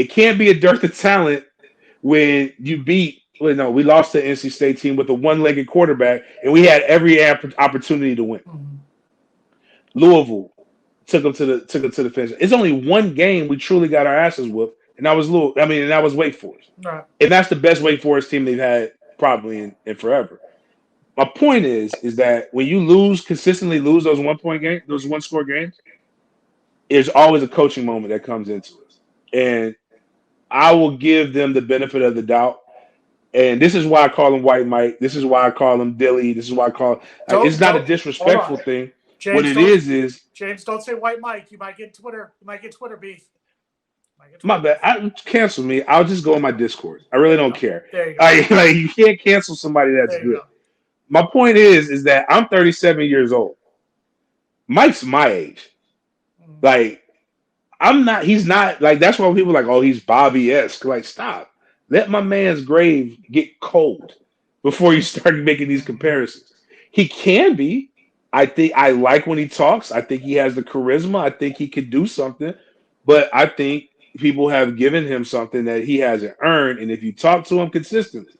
It can't be a dearth of talent when you beat. Well, no, we lost to the NC State team with a one-legged quarterback, and we had every opportunity to win. Mhm. Louisville took them to the finish. It's only one game we truly got our asses whooped, and that was Louisville. I mean, and that was Wake Forest, Right. and that's the best Wake Forest team they've had probably in forever. My point is that when you consistently lose those 1 point games, those one score games, there's always a coaching moment that comes into it. And I will give them the benefit of the doubt. And this is why I call him White Mike. This is why I call him Dilly. This is why I call it's not a Don't hold disrespectful on, thing. What James. it Don't is James. Don't say White Mike. You might get Twitter. You might get Twitter beef. You might get my Twitter bad. beef. Cancel me. I'll just go on my Discord. I really There you don't go. care. There you go. Like you can't cancel somebody that's There you good. go. My point is that I'm 37 years old. Mike's my age. Mm. Like I'm not. He's not. Like that's why people are like, oh, he's Bobby-esque. Like stop. Let my man's grave get cold before you start making these comparisons. He can be. I think I like when he talks. I think he has the charisma. I think he could do something. But I think people have given him something that he hasn't earned. And if you talk to him consistently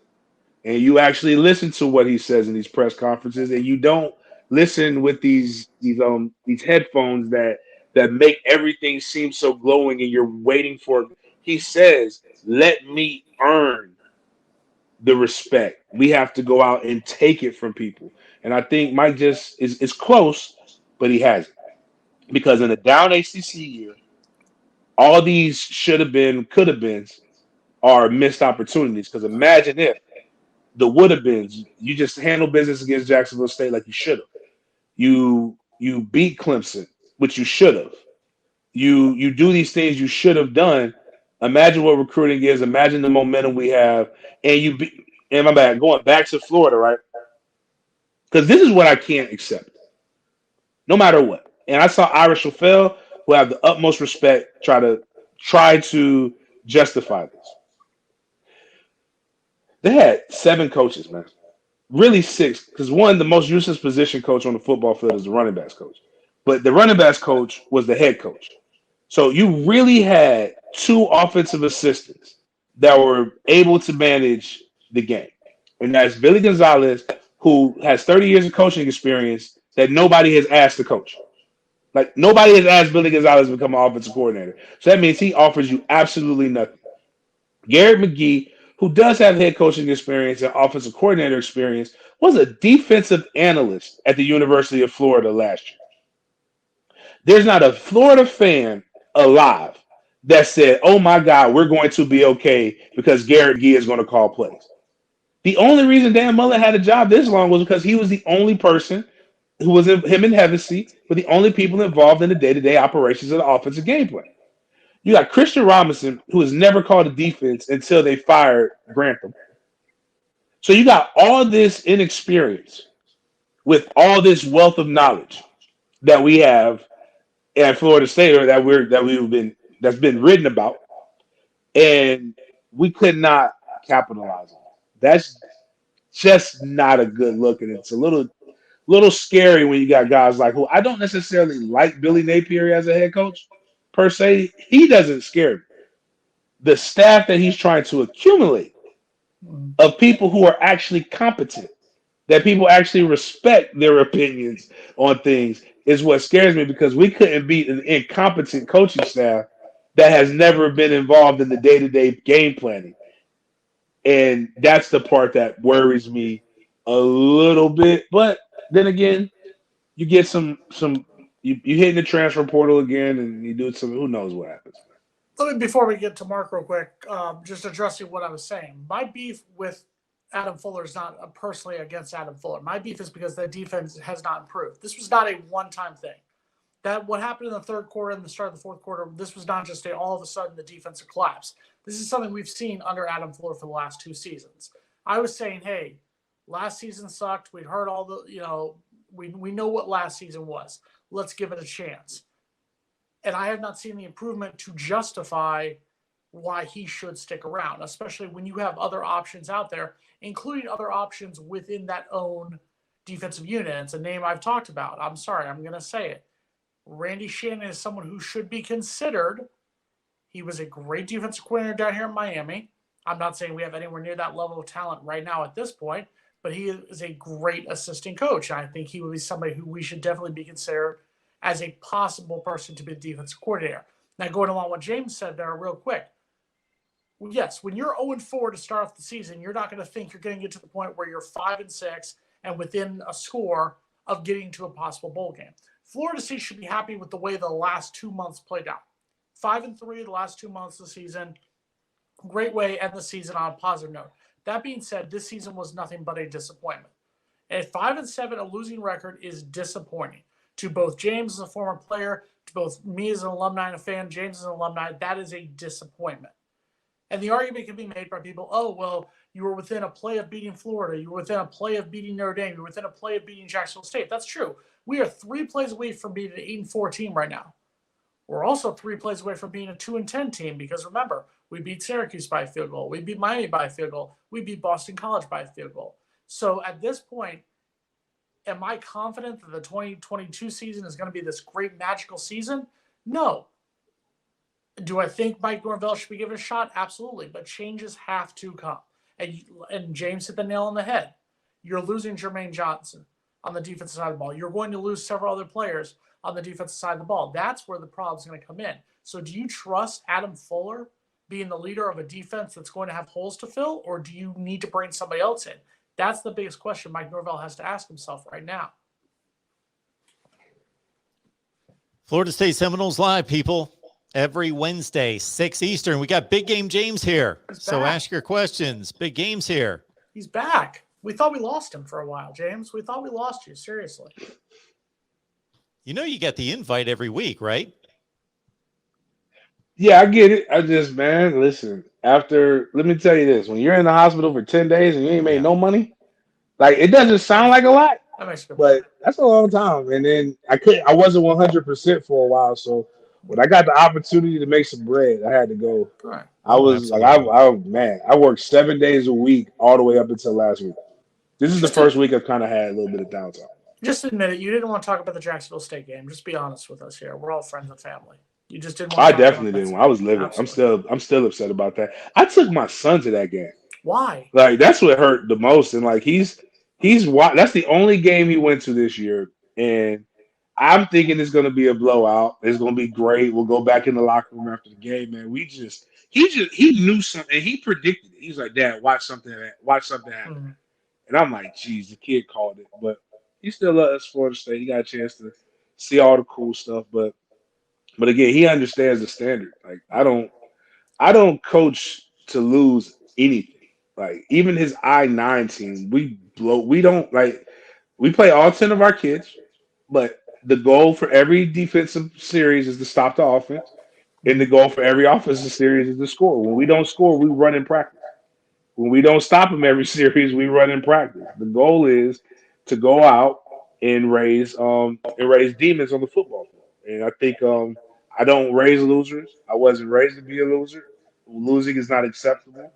and you actually listen to what he says in these press conferences and you don't listen with these headphones that make everything seem so glowing and you're waiting for, he says, let me earn the respect. We have to go out and take it from people. And I think Mike just is close, but he hasn't. Because in a down ACC year, all these should have been, could have been, are missed opportunities. Because imagine if the would have beens, you just handle business against Jacksonville State like you should have. You beat Clemson, which you should have. You do these things you should have done. Imagine what recruiting is. Imagine the momentum we have, and you be. And my bad, going back to Florida, right? Because this is what I can't accept, no matter what. And I saw Irish Fell, who have the utmost respect, try to justify this. They had 7 coaches, man. Really 6, because one, the most useless position coach on the football field is the running backs coach. But the running backs coach was the head coach. So you really had 2 offensive assistants that were able to manage the game. And that's Billy Gonzalez, who has 30 years of coaching experience that nobody has asked to coach. Like nobody has asked Billy Gonzalez to become an offensive coordinator. So that means he offers you absolutely nothing. Garrett McGee, who does have head coaching experience and offensive coordinator experience, was a defensive analyst at the University of Florida last year. There's not a Florida fan alive that said, "Oh my God, we're going to be okay because Garrett McGee is going to call plays." The only reason Dan Mullen had a job this long was because he was the only person who was him and Hevesy were the only people involved in the day-to-day operations of the offensive game plan. You got Christian Robinson, who has never called a defense until they fired Grantham. So you got all this inexperience with all this wealth of knowledge that we have at Florida State, or that's been written about, and we could not capitalize on it. That's just not a good look, and it's a little scary when you got guys like who I don't necessarily like Billy Napier as a head coach per se. He doesn't scare me. The staff that he's trying to accumulate Mm. of people who are actually competent, that people actually respect their opinions on things, is what scares me because we couldn't beat an incompetent coaching staff that has never been involved in the day-to-day game planning. And that's the part that worries me a little bit. But then again, you get you hit in the transfer portal again and you do some, who knows what happens. Let me, before we get to Mark real quick, just addressing what I was saying. My beef with Adam Fuller is not personally against Adam Fuller. My beef is because the defense has not improved. This was not a one-time thing. That what happened in the third quarter and the start of the fourth quarter, this was not just all of a sudden the defensive collapse. This is something we've seen under Adam Fuller for the last 2 seasons. I was saying, hey, last season sucked. We'd heard all the, we know what last season was. Let's give it a chance. And I have not seen the improvement to justify why he should stick around, especially when you have other options out there, including other options within that own defensive unit. It's a name I've talked about. I'm sorry, I'm going to say it. Randy Shannon is someone who should be considered He was a great defensive coordinator down here in Miami. I'm not saying we have anywhere near that level of talent right now at this point, but he is a great assistant coach. I think he would be somebody who we should definitely be considered as a possible person to be the defensive coordinator. Now, going along what James said there, real quick. Yes, when you're 0-4 to start off the season, you're not going to think you're going to get to the point where you're 5-6 and within a score of getting to a possible bowl game. Florida State should be happy with the way the last 2 months played out. 5-3 the last 2 months of the season. Great way to end the season on a positive note. That being said, this season was nothing but a disappointment. At 5-7, a losing record is disappointing to both James as a former player, to both me as an alumni and a fan, James as an alumni. That is a disappointment. And the argument can be made by people, oh, well, you were within a play of beating Florida. You were within a play of beating Notre Dame. You were within a play of beating Jacksonville State. That's true. We are 3 plays away from being an 8-4 team right now. We're also 3 plays away from being a 2-10 team because, remember, we beat Syracuse by a field goal. We beat Miami by a field goal. We beat Boston College by a field goal. So at this point, am I confident that the 2022 season is going to be this great magical season? No. Do I think Mike Norvell should be given a shot? Absolutely. But changes have to come. And James hit the nail on the head. You're losing Jermaine Johnson on the defensive side of the ball. You're going to lose several other players on the defensive side of the ball. That's where the problem's going to come in. So do you trust Adam Fuller being the leader of a defense that's going to have holes to fill, or do you need to bring somebody else in? That's the biggest question Mike Norvell has to ask himself right now. Florida State Seminoles Live, people. Every Wednesday, 6 Eastern. We got Big Game James here. So ask your questions. Big Game's here. He's back. We thought we lost him for a while, James. We thought we lost you. Seriously. You know you get the invite every week, right? Yeah, I get it. I just, man, listen, let me tell you this. When you're in the hospital for 10 days and you ain't made no money, like, it doesn't sound like a lot, but that's a long time. And then I wasn't 100% for a while. So when I got the opportunity to make some bread, I had to go. Right. I was like, I worked 7 days a week all the way up until last week. This is the first week I've kind of had a little bit of downtime. Just admit it. You didn't want to talk about the Jacksonville State game. Just be honest with us here. We're all friends and family. You just didn't want to I definitely didn't. I was living. Absolutely. I'm still upset about that. I took my son to that game. Why? Like, that's what hurt the most. And like that's the only game he went to this year. And I'm thinking it's going to be a blowout. It's going to be great. We'll go back in the locker room after the game, man. He knew something. He predicted it. He's like, Dad, watch something happen. Mm-hmm. And I'm like, geez, the kid called it. But he still loves Florida State. He got a chance to see all the cool stuff. But again, he understands the standard. Like, I don't coach to lose anything. Like, even his I-9 team, we play all 10 of our kids, but the goal for every defensive series is to stop the offense, and the goal for every offensive series is to score. When we don't score, we run in practice. When we don't stop them every series, we run in practice. The goal is to go out and raise demons on the football field. And I think I don't raise losers. I wasn't raised to be a loser. Losing is not acceptable.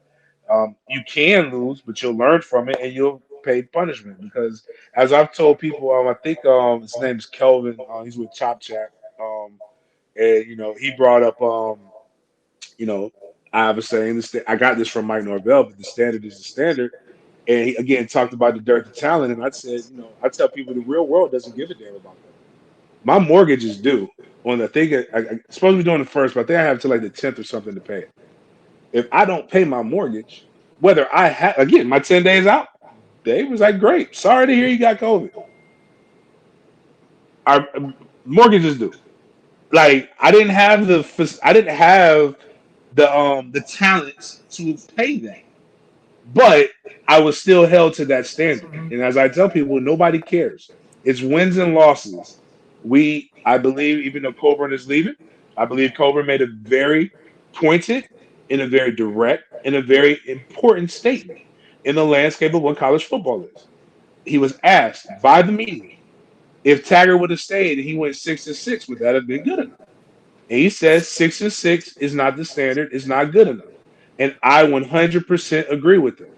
You can lose, but you'll learn from it and you'll pay punishment. Because as I've told people, I think his name's Kelvin. He's with Chop Chat. And he brought up I was saying this. I got this from Mike Norvell, but the standard is the standard. And he again talked about the dirt to talent, and I said, I tell people the real world doesn't give a damn about that. My mortgage is due on the thing. I'm supposed to be doing it first, but I think I have till like the 10th or something to pay it. If I don't pay my mortgage, whether I have again my 10 days out, Dave was like, "Great, sorry to hear you got COVID." Our mortgage is due. Like, I didn't have the talents to pay that. But I was still held to that standard. And as I tell people, nobody cares. It's wins and losses. I believe, even though Coburn is leaving, I believe Coburn made a very pointed and a very direct and a very important statement in the landscape of what college football is. He was asked by the media if Taggart would have stayed and he went 6-6, would that have been good enough? And he says 6-6 is not the standard, it's not good enough. And I 100% agree with him.